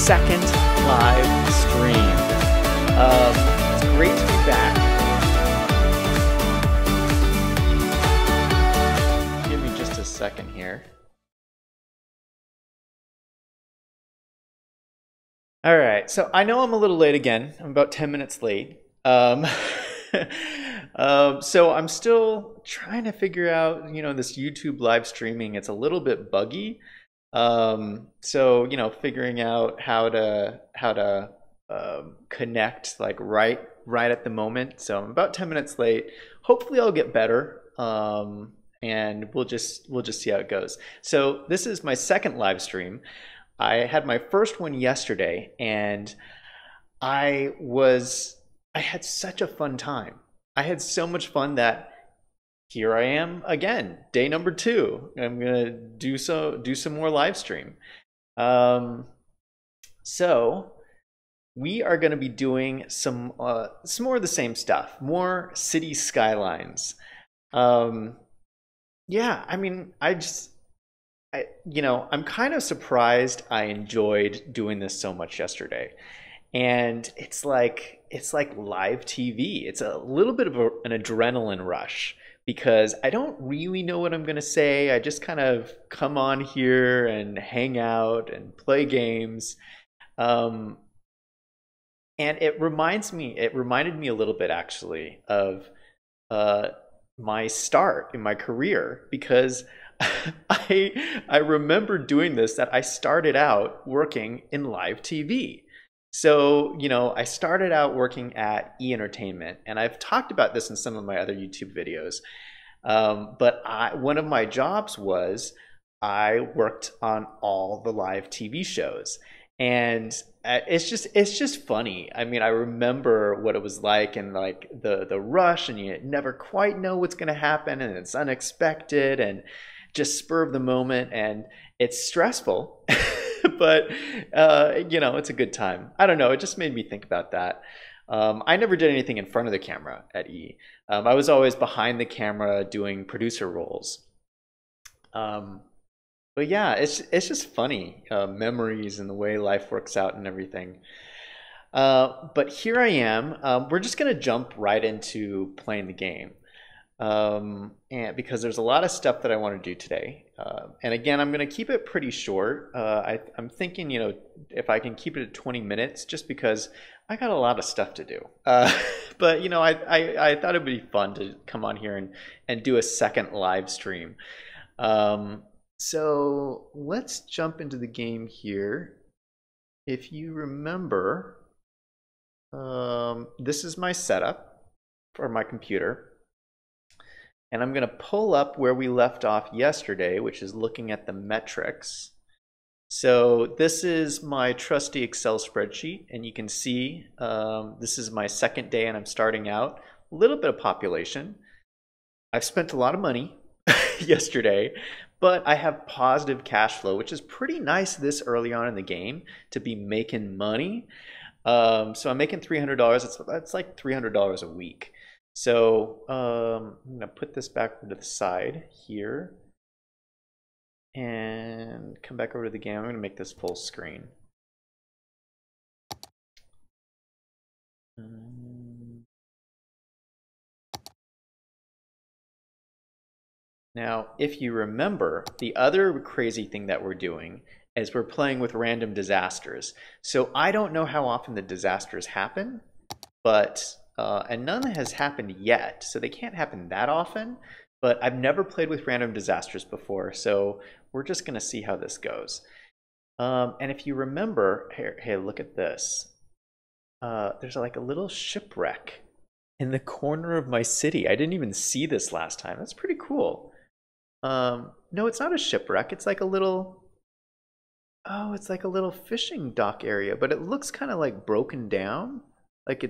second live stream. It's great to be back. Give me just a second here. All right, so I know I'm a little late again. I'm about 10 minutes late. So I'm still trying to figure out, this YouTube live streaming. It's a little bit buggy. So, figuring out how to connect like right at the moment. So I'm about 10 minutes late. Hopefully I'll get better. And we'll just see how it goes. So this is my second live stream. I had my first one yesterday, and I had such a fun time. I had so much fun that here I am again, day number 2. I'm gonna do some more live stream. So we are gonna be doing some more of the same stuff, more city skylines. Yeah, I mean, I'm kind of surprised I enjoyed doing this so much yesterday. And it's like live TV. It's a little bit of an adrenaline rush because I don't really know what I'm going to say. I just kind of come on here and hang out and play games. And it reminded me a little bit actually of my start in my career, because I remember doing this, that I started out working in live TV. So, I started out working at E! Entertainment, and I've talked about this in some of my other YouTube videos. But one of my jobs was I worked on all the live TV shows. And it's just funny. I mean, I remember what it was like, and like the rush, and you never quite know what's going to happen, and it's unexpected and just spur of the moment, and it's stressful, but it's a good time. I don't know. It just made me think about that. I never did anything in front of the camera at E! I was always behind the camera doing producer roles. But yeah, it's just funny, memories and the way life works out and everything. But here I am. We're just gonna jump right into playing the game, and because there's a lot of stuff that I want to do today. And again, I'm gonna keep it pretty short. I'm thinking, if I can keep it at 20 minutes, just because I got a lot of stuff to do. But I thought it would be fun to come on here and do a second live stream. So let's jump into the game here. If you remember, this is my setup for my computer. And I'm going to pull up where we left off yesterday, which is looking at the metrics. So this is my trusty Excel spreadsheet, and you can see this is my second day and I'm starting out. A little bit of population. I've spent a lot of money yesterday, but I have positive cash flow, which is pretty nice this early on in the game to be making money. So I'm making $300. That's like $300 a week. So I'm going to put this back over to the side here and come back over to the game. I'm going to make this full screen. Now, if you remember, the other crazy thing that we're doing is we're playing with random disasters. So I don't know how often the disasters happen, but and none has happened yet, so they can't happen that often. But I've never played with random disasters before, so we're just going to see how this goes. And if you remember, here, look at this. There's like a little shipwreck in the corner of my city. I didn't even see this last time. That's pretty cool. No, it's not a shipwreck. It's like a little, it's like a little fishing dock area, but it looks kind of like broken down, like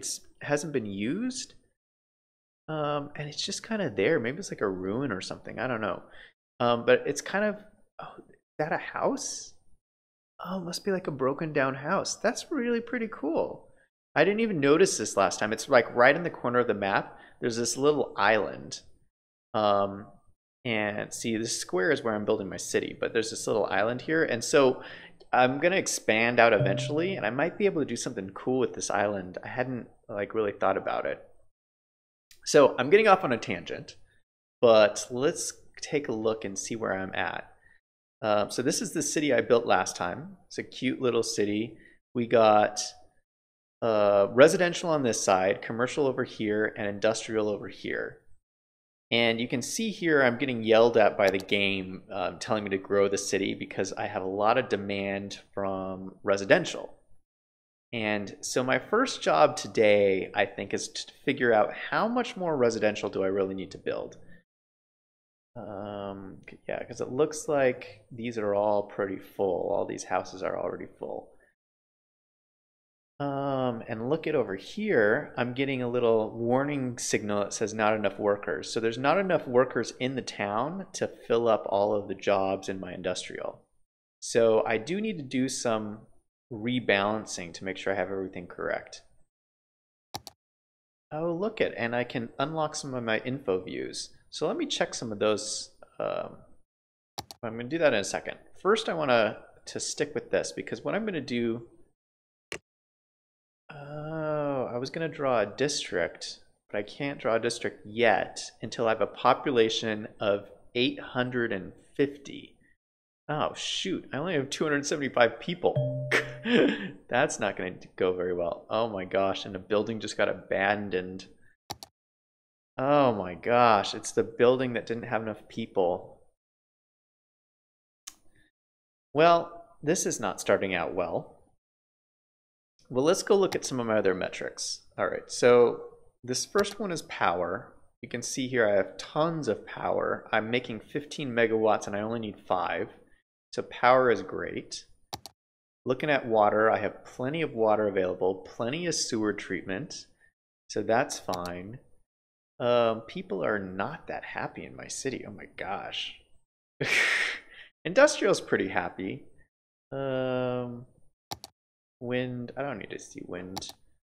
hasn't been used. And it's just kind of there. Maybe it's like a ruin or something. I don't know. But it's kind of, is that a house? Oh, it must be like a broken down house. That's really pretty cool. I didn't even notice this last time. It's like right in the corner of the map. There's this little island. And see, this square is where I'm building my city, but there's this little island here. And so I'm gonna expand out eventually, and I might be able to do something cool with this island. I hadn't like really thought about it. So I'm getting off on a tangent, but let's take a look and see where I'm at. So this is the city I built last time. It's a cute little city. We got residential on this side, commercial over here, and industrial over here. And you can see here I'm getting yelled at by the game telling me to grow the city because I have a lot of demand from residential. And so my first job today, I think, is to figure out how much more residential do I really need to build. Yeah, because it looks like these are all pretty full. All these houses are already full. And look at over here, I'm getting a little warning signal that says not enough workers. So there's not enough workers in the town to fill up all of the jobs in my industrial. So I do need to do some rebalancing to make sure I have everything correct. Oh, look it, and I can unlock some of my info views. So let me check some of those. I'm going to do that in a second. First, I want to stick with this because what I'm going to do. Oh, I was going to draw a district, but I can't draw a district yet until I have a population of 850. Oh, shoot. I only have 275 people. That's not going to go very well. Oh my gosh, and the building just got abandoned. Oh my gosh, it's the building that didn't have enough people. Well, this is not starting out well. Well, let's go look at some of my other metrics. All right, so this first one is power. You can see here I have tons of power. I'm making 15 megawatts and I only need 5. So power is great. Looking at water, I have plenty of water available, plenty of sewer treatment. So that's fine. People are not that happy in my city. Oh my gosh. Industrial's pretty happy. Wind, I don't need to see wind.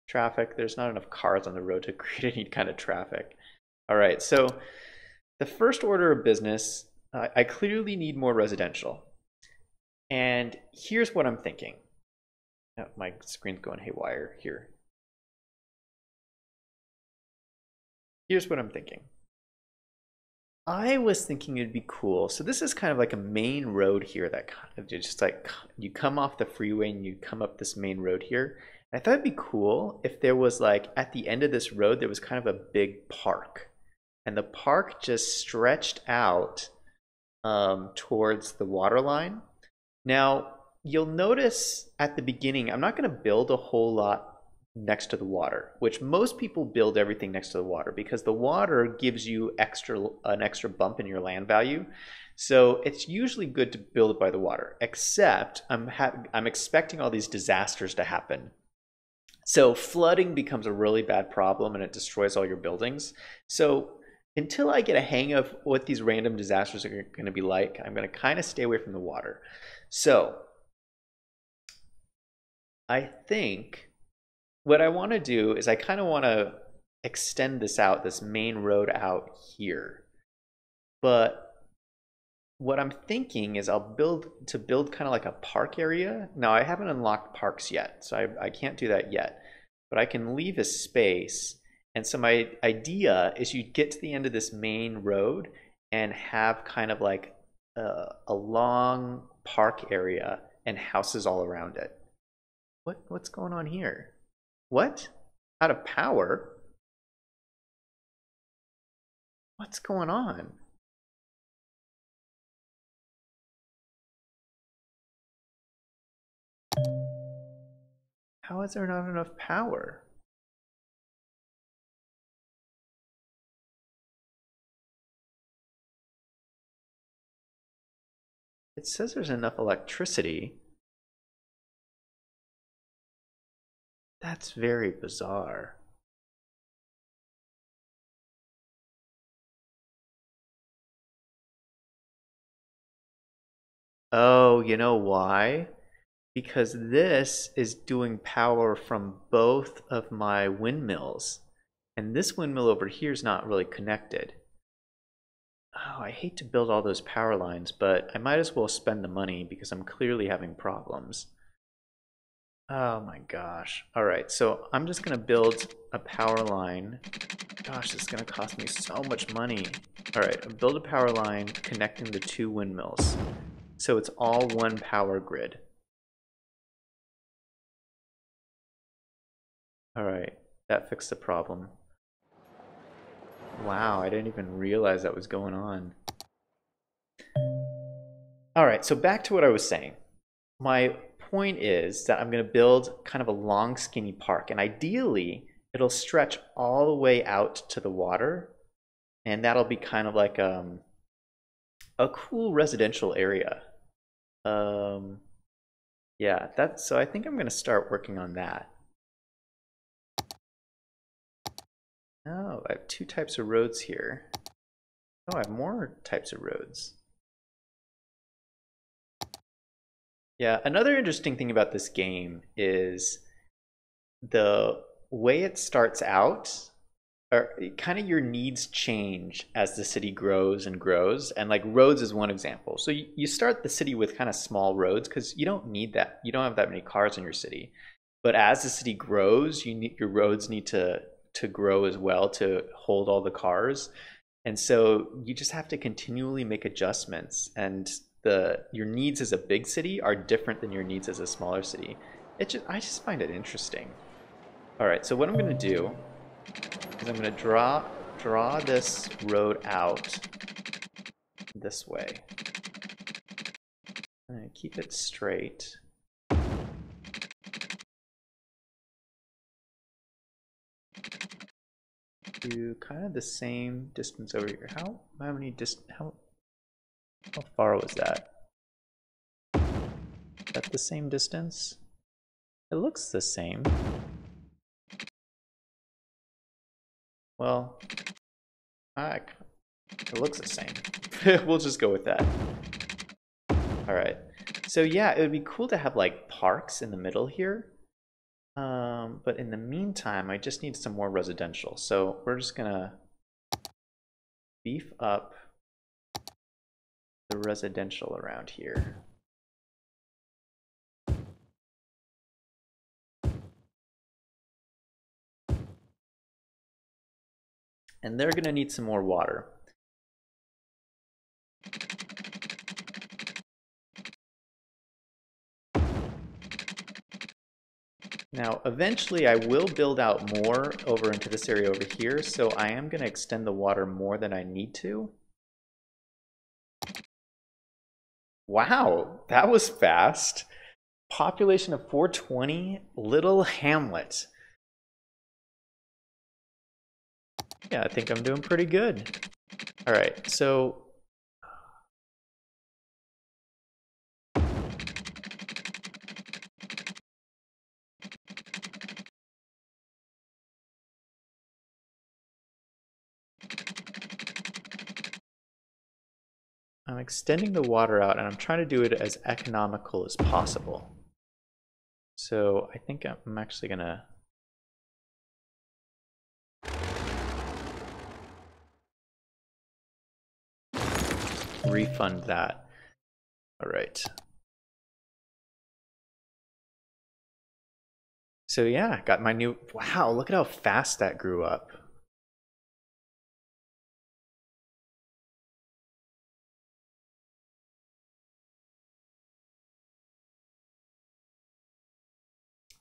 Traffic, there's not enough cars on the road to create any kind of traffic. All right, so the first order of business, I clearly need more residential. And here's what I'm thinking. Oh, my screen's going haywire here. Here's what I'm thinking. I was thinking it'd be cool. So this is kind of like a main road here that kind of just like you come off the freeway and you come up this main road here. And I thought it'd be cool if there was like at the end of this road, there was kind of a big park. And the park just stretched out towards the water line. Now, you'll notice at the beginning, I'm not going to build a whole lot next to the water, which most people build everything next to the water because the water gives you an extra bump in your land value. So it's usually good to build it by the water, except I'm expecting all these disasters to happen. So flooding becomes a really bad problem and it destroys all your buildings. So until I get a hang of what these random disasters are going to be like, I'm going to kind of stay away from the water. So I think what I want to do is I kind of want to extend this out, this main road out here. But what I'm thinking is I'll build kind of like a park area. Now I haven't unlocked parks yet, so I can't do that yet. But I can leave a space. And so my idea is you get to the end of this main road and have kind of like a long park area and houses all around it. What's going on here? What? Out of power? What's going on? How is there not enough power? It says there's enough electricity. That's very bizarre. Oh, you know why? Because this is doing power from both of my windmills. And this windmill over here is not really connected. Oh, I hate to build all those power lines, but I might as well spend the money because I'm clearly having problems. Oh my gosh. All right, so I'm just gonna build a power line. Gosh, this is gonna cost me so much money. All right, build a power line connecting the two windmills. So it's all one power grid. All right, that fixed the problem. Wow, I didn't even realize that was going on. All right, so back to what I was saying. My point is that I'm going to build kind of a long, skinny park, and ideally, it'll stretch all the way out to the water, and that'll be kind of like a cool residential area. Um, yeah, that's so I think I'm going to start working on that. Oh, I have two types of roads here. Oh, I have more types of roads. Yeah, another interesting thing about this game is the way it starts out, or kind of your needs change as the city grows and grows. And like roads is one example. So you start the city with kind of small roads because you don't need that. You don't have that many cars in your city. But as the city grows, your roads need to grow as well to hold all the cars. And so you just have to continually make adjustments. And your needs as a big city are different than your needs as a smaller city. I just find it interesting. All right, so what I'm going to do is I'm going to draw this road out this way. I'm going to keep it straight. Do kind of the same distance over here. How far was that? Is that the same distance? It looks the same. Well, it looks the same. We'll just go with that. All right. So yeah, it would be cool to have like parks in the middle here. But in the meantime, I just need some more residential. So we're just gonna beef up the residential around here. And they're gonna need some more water. Now, eventually I will build out more over into this area over here, so I am gonna extend the water more than I need to. Wow, that was fast. Population of 420, little hamlet. Yeah, I think I'm doing pretty good. All right, so I'm extending the water out and I'm trying to do it as economical as possible. So I think I'm actually gonna refund that. All right. So yeah, got my new, wow, look at how fast that grew up.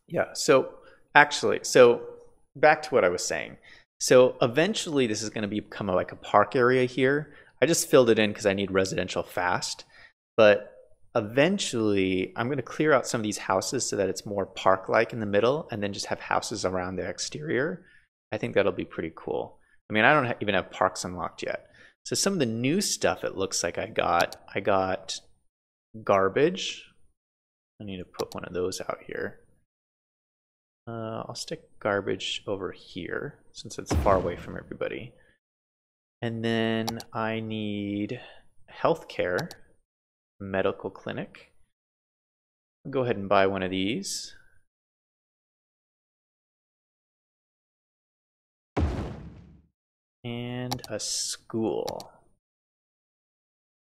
Yeah, so actually, so back to what I was saying. So eventually this is going to become like a park area here. I just filled it in because I need residential fast. But eventually I'm going to clear out some of these houses so that it's more park-like in the middle and then just have houses around the exterior. I think that'll be pretty cool. I mean, I don't even have parks unlocked yet. So some of the new stuff it looks like I got garbage. I need to put one of those out here. I'll stick garbage over here since it's far away from everybody. And then I need healthcare, medical clinic. I'll go ahead and buy one of these. And a school.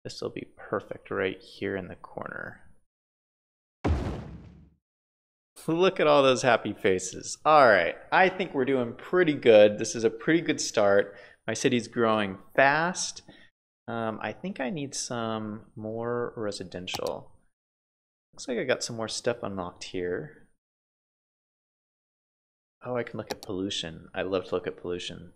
This will be perfect right here in the corner. Look at all those happy faces. All right, I think we're doing pretty good. This is a pretty good start. My city's growing fast. I think I need some more residential. Looks like I got some more stuff unlocked here. Oh, I can look at pollution. I love to look at pollution.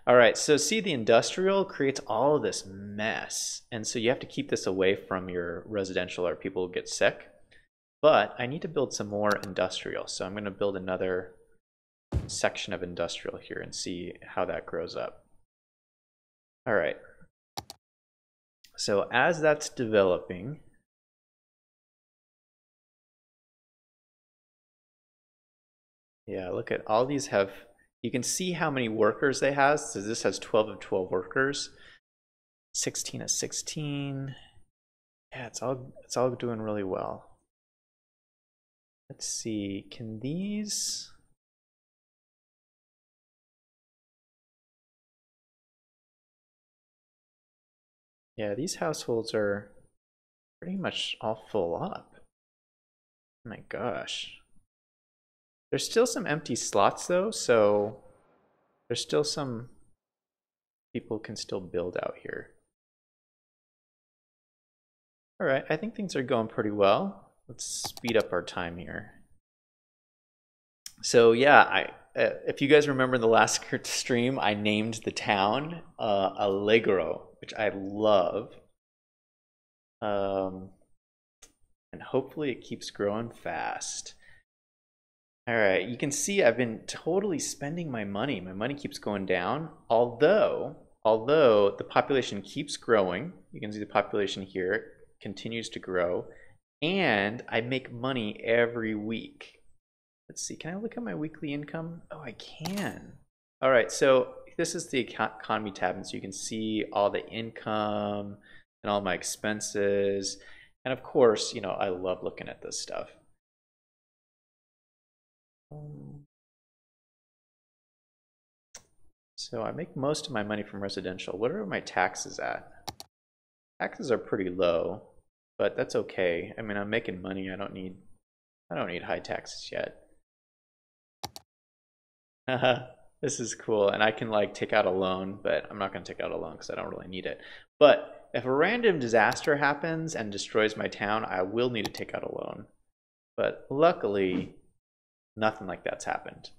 All right, so see, the industrial creates all of this mess. And so you have to keep this away from your residential or people will get sick. But I need to build some more industrial. So I'm going to build another section of industrial here and see how that grows up. All right. So as that's developing, yeah, look at all these have, you can see how many workers they have. So this has 12 of 12 workers, 16 of 16. Yeah, it's all doing really well. Let's see, can these, yeah, these households are pretty much all full up. Oh my gosh. There's still some empty slots though, so there's still some people can still build out here. All right, I think things are going pretty well. Let's speed up our time here. So yeah, if you guys remember in the last stream, I named the town Allegro, which I love. And hopefully it keeps growing fast. All right, you can see I've been totally spending my money. My money keeps going down, although the population keeps growing. You can see the population here continues to grow, and I make money every week. Let's see, can I look at my weekly income? Oh, I can. All right, so this is the economy tab, and so you can see all the income and all my expenses. And of course, you know, I love looking at this stuff. So I make most of my money from residential. What are my taxes at? Taxes are pretty low, but that's okay. I mean, I'm making money. I don't need high taxes yet. This is cool, and I can like take out a loan, but I'm not going to take out a loan because I don't really need it. But if a random disaster happens and destroys my town, I will need to take out a loan. But luckily, nothing like that's happened.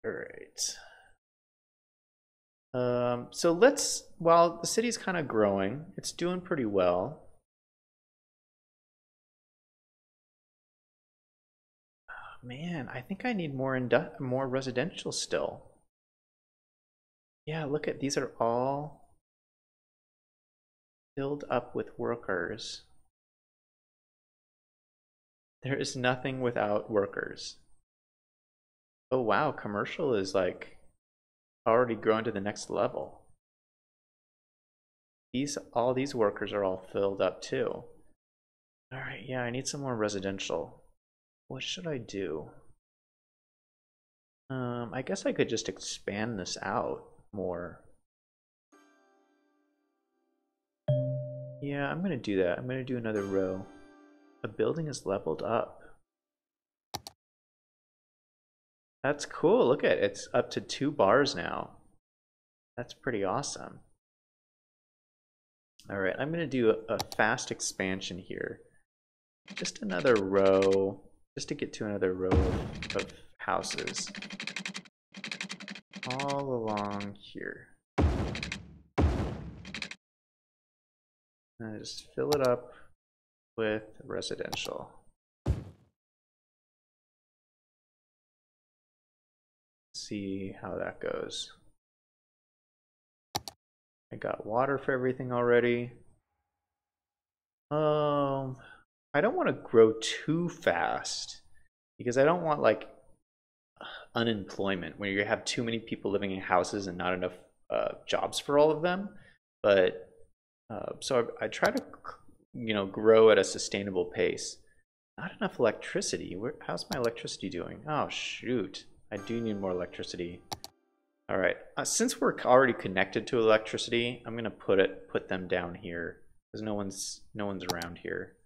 All right. So while the city's kind of growing, it's doing pretty well. Oh, man, I think I need more residential still. Yeah, look at, these are all filled up with workers. There is nothing without workers. Oh wow, commercial is like already growing to the next level. All these workers are all filled up too. All right, yeah, I need some more residential. What should I do? I guess I could just expand this out more. Yeah, I'm gonna do that. I'm gonna do another row. A building is leveled up. That's cool. Look at it. It's up to 2 bars now. That's pretty awesome. All right, I'm going to do a fast expansion here. Just another row, just to get to another row of houses. All along here. And just fill it up with residential. See how that goes. I got water for everything already. I don't want to grow too fast because I don't want like unemployment where you have too many people living in houses and not enough jobs for all of them. But so I try to, you know, grow at a sustainable pace. Not enough electricity. How's my electricity doing? Oh shoot, I do need more electricity. All right. Since we're already connected to electricity, I'm gonna put them down here because no one's around here.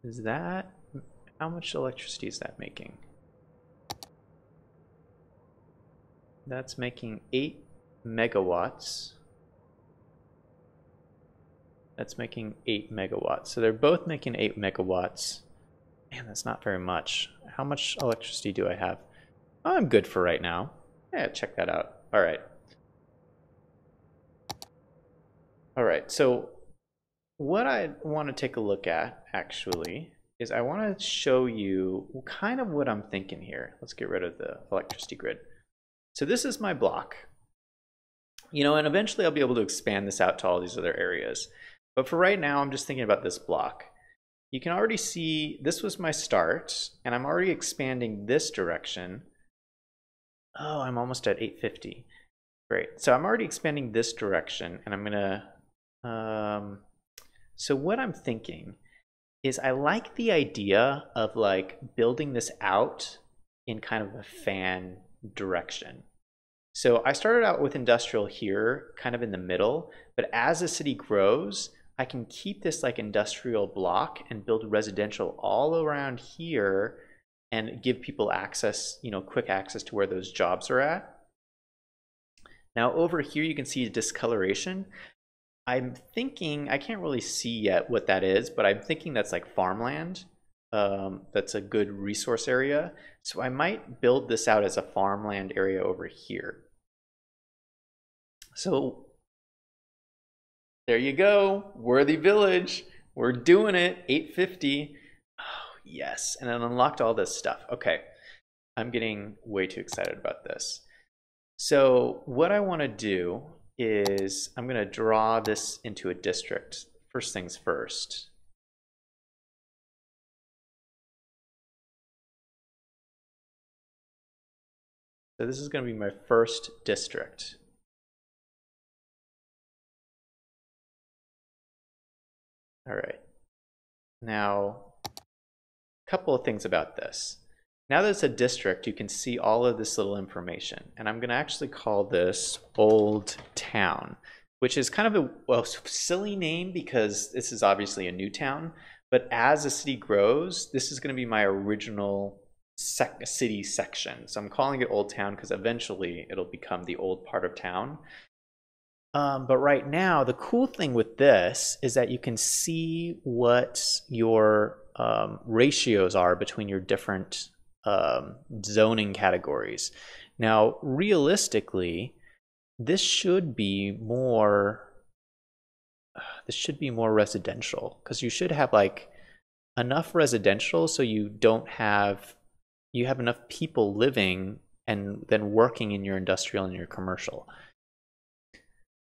Is that how much electricity is that making? That's making 8 megawatts. That's making 8 megawatts. So they're both making 8 megawatts. Man, that's not very much. How much electricity do I have? Oh, I'm good for right now. Yeah, check that out. All right. All right. So what I want to take a look at actually is I want to show you kind of what I'm thinking here. Let's get rid of the electricity grid. So this is my block. You know, and eventually I'll be able to expand this out to all these other areas. But for right now, I'm just thinking about this block. You can already see this was my start, and I'm already expanding this direction. Oh, I'm almost at 850. Great. So I'm already expanding this direction, and I'm gonna, so what I'm thinking is I like the idea of like building this out in kind of a fan direction. So I started out with industrial here, kind of in the middle, but as the city grows, I can keep this like industrial block and build residential all around here and give people access, you know, quick access to where those jobs are at. Now over here you can see discoloration. I'm thinking, I can't really see yet what that is, but I'm thinking that's like farmland. That's a good resource area. So I might build this out as a farmland area over here. So there you go, Worthy Village. We're doing it, 850. Oh, yes, and it unlocked all this stuff. Okay, I'm getting way too excited about this. So what I want to do is I'm going to draw this into a district. First things first. So this is going to be my first district. All right. Now, a couple of things about this. Now that it's a district, you can see all of this little information. And I'm going to actually call this Old Town, which is kind of a silly name because this is obviously a new town. But as the city grows, this is going to be my original city section. So I'm calling it Old Town because eventually it'll become the old part of town. But right now, the cool thing with this is that you can see what your ratios are between your different zoning categories. Now, realistically, this should be more residential because you should have like enough residential so you have enough people living and then working in your industrial and your commercial.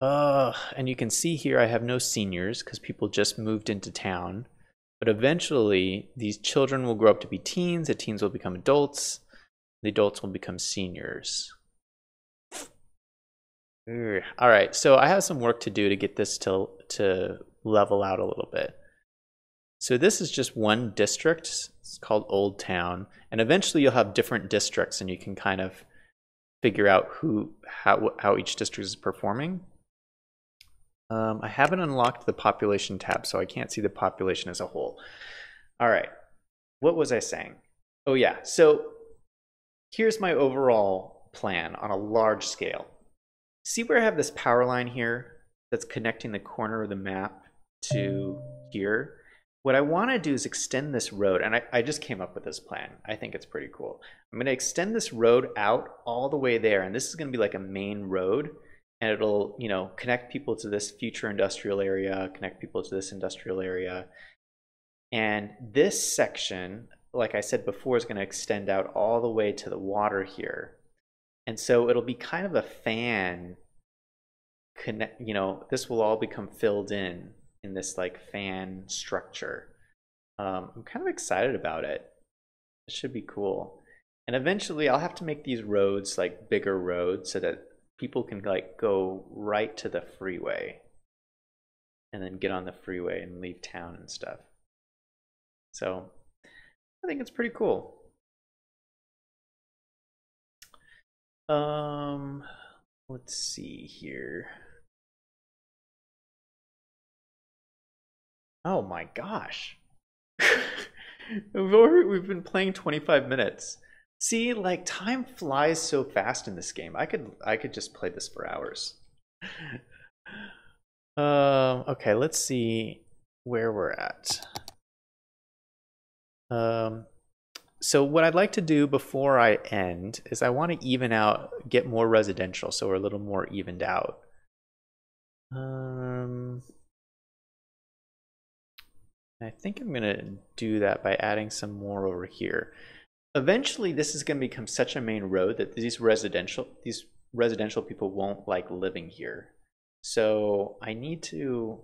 And you can see here I have no seniors because people just moved into town. But eventually, these children will grow up to be teens. The teens will become adults. The adults will become seniors. All right, so I have some work to do to get this to level out a little bit. So this is just one district. It's called Old Town. And eventually you'll have different districts and you can kind of figure out how each district is performing. I haven't unlocked the population tab, so I can't see the population as a whole. All right, what was I saying? Oh yeah, so here's my overall plan on a large scale. See where I have this power line here that's connecting the corner of the map to here? What I want to do is extend this road, and I just came up with this plan. I think it's pretty cool. I'm going to extend this road out all the way there, and this is going to be like a main road. And it'll, you know, connect people to this future industrial area, connect people to this industrial area. And this section, like I said before, is going to extend out all the way to the water here. And so it'll be kind of a fan connect, you know, this will all become filled in this like fan structure. I'm kind of excited about it. It should be cool. And eventually I'll have to make these roads like bigger roads so that people can like go right to the freeway and then get on the freeway and leave town and stuff. So I think it's pretty cool. Let's see here. Oh my gosh. We've been playing 25 minutes. See, like time flies so fast in this game. I could just play this for hours. Okay, let's see where we're at. So what I'd like to do before I end is I want to even out, get more residential, so we're a little more evened out. I think I'm gonna do that by adding some more over here. Eventually, this is gonna become such a main road that these residential people won't like living here. So I need to,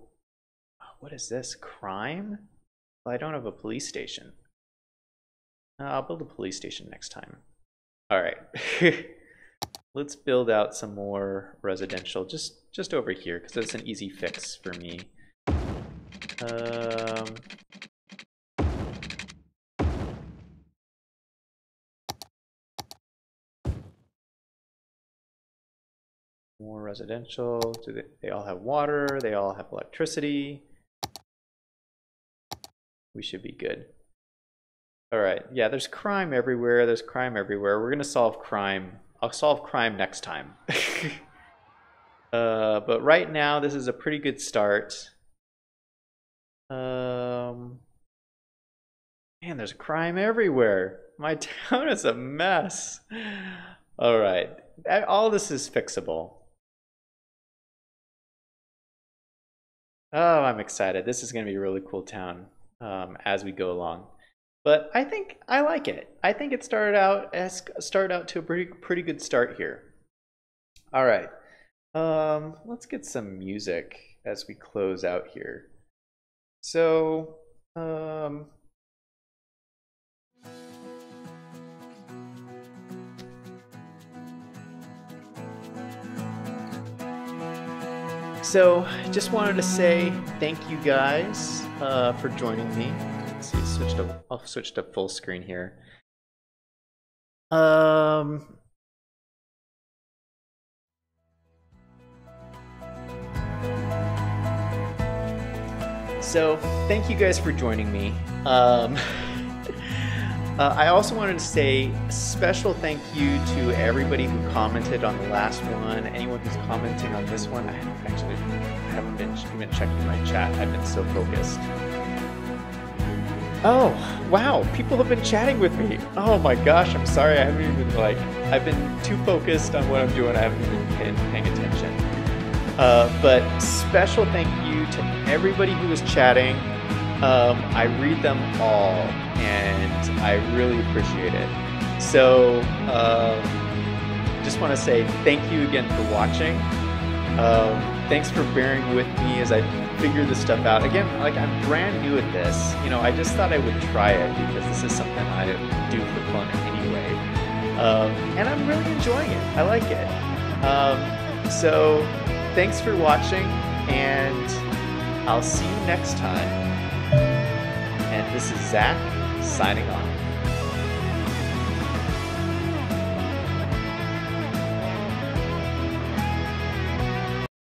what is this, crime? Well, I don't have a police station. I'll build a police station next time. All right, let's build out some more residential just over here because it's an easy fix for me. More residential. Do they all have water? They all have electricity. We should be good. All right, yeah, there's crime everywhere. There's crime everywhere. We're gonna solve crime. I'll solve crime next time. But right now, this is a pretty good start. Man, there's crime everywhere. My town is a mess. All right, all this is fixable. Oh, I'm excited. This is gonna be a really cool town as we go along. But I think I like it. I think it started out to a pretty good start here. All right, let's get some music as we close out here. So, just wanted to say thank you guys for joining me. Let's see, I'll switch to full screen here. So thank you guys for joining me. I also wanted to say a special thank you to everybody who commented on the last one, anyone who's commenting on this one. I haven't been even checking my chat. I've been so focused. Oh, wow, people have been chatting with me. Oh my gosh, I'm sorry, I haven't even I've been too focused on what I'm doing, I haven't even been paying attention. But special thank you to everybody who was chatting. I read them all, and I really appreciate it. So, just want to say thank you again for watching. Thanks for bearing with me as I figure this stuff out. Again, I'm brand new at this. You know, I just thought I would try it because this is something I do for fun anyway. And I'm really enjoying it. I like it. So thanks for watching, and I'll see you next time. And this is Zach signing off.